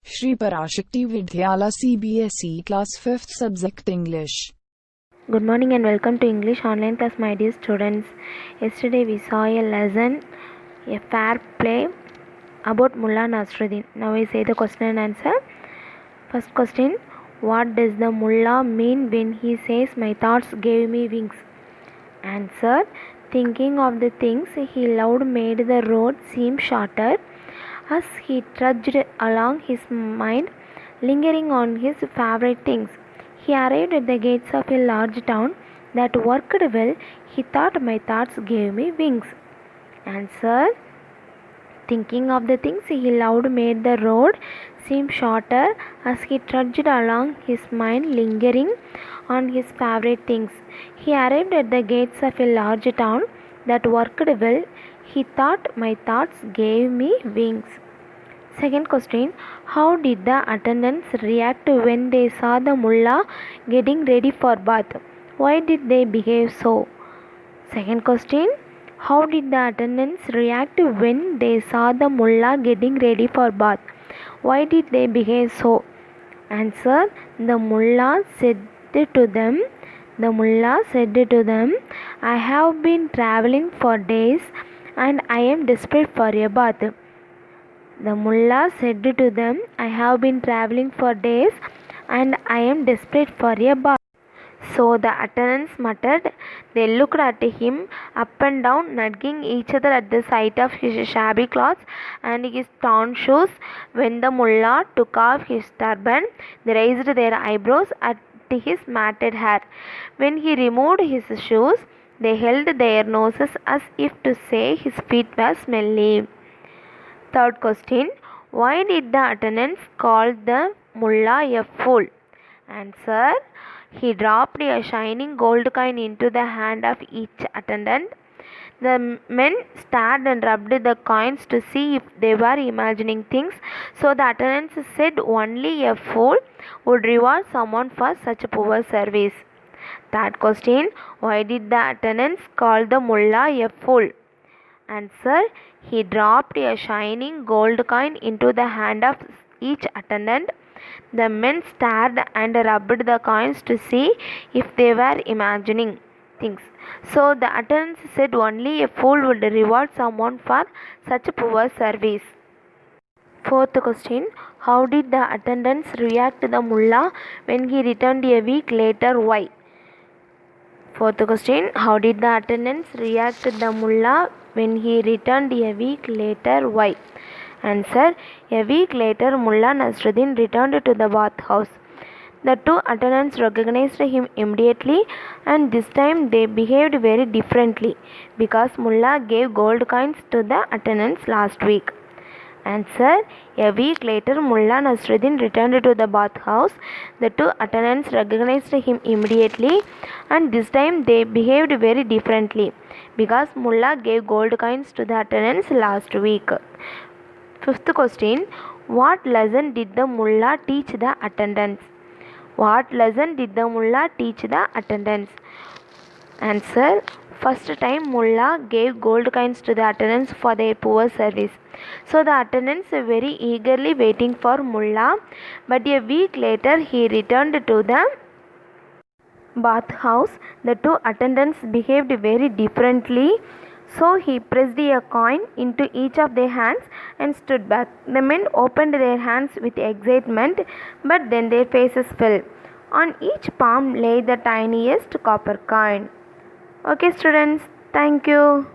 Shri Parashakti Vidyala CBSE Class 5th Subject English. Good morning and welcome to English online class, my dear students. Yesterday we saw a lesson, a fair play about Mullah Nasruddin. Now we say the question and answer. First question: what does the Mullah mean when he says my thoughts gave me wings? Answer: thinking of the things he loved made the road seem shorter as he trudged along his mind, lingering on his favorite things. He arrived at the gates of a large town that worked well. He thought my thoughts gave me wings. Answer: thinking of the things he loved made the road seem shorter as he trudged along his mind, lingering on his favorite things. He arrived at the gates of a large town that worked well. He thought my thoughts gave me wings. Second question: how did the attendants react when they saw the mullah getting ready for bath? Why did they behave so? Second question: how did the attendants react when they saw the mullah getting ready for bath? Why did they behave so? Answer: the mullah said to them, I have been traveling for days and I am desperate for a bath. The mullah said to them, I have been traveling for days and I am desperate for a bath. So the attendants muttered. They looked at him up and down, nudging each other at the sight of his shabby clothes and his torn shoes. When the mullah took off his turban, they raised their eyebrows at his matted hair. When he removed his shoes, they held their noses as if to say his feet were smelly. Third question: why did the attendants call the mullah a fool? Answer: he dropped a shining gold coin into the hand of each attendant. The men stared and rubbed the coins to see if they were imagining things. So the attendants said only a fool would reward someone for such poor service. Third question: why did the attendants call the mullah a fool? Answer: he dropped a shining gold coin into the hand of each attendant. The men stared and rubbed the coins to see if they were imagining things. So the attendants said only a fool would reward someone for such poor service. Fourth question: how did the attendants react to the mullah when he returned a week later? Why? Fourth question: how did the attendants react to the mullah when he returned a week later? Why? Answer: a week later, Mullah Nasruddin returned to the bathhouse. The two attendants recognized him immediately, and this time they behaved very differently because Mullah gave gold coins to the attendants last week. Answer: a week later, Mullah Nasruddin returned to the bathhouse. The two attendants recognized him immediately, and this time they behaved very differently because Mullah gave gold coins to the attendants last week. Fifth question: what lesson did the mullah teach the attendants? What lesson did the mullah teach the attendants? Answer: first time mullah gave gold coins to the attendants for their poor service. So the attendants were very eagerly waiting for mullah, but a week later he returned to the bathhouse. The two attendants behaved very differently. So he pressed a coin into each of their hands and stood back. The men opened their hands with excitement, but then their faces fell. On each palm lay the tiniest copper coin. Okay, students, thank you.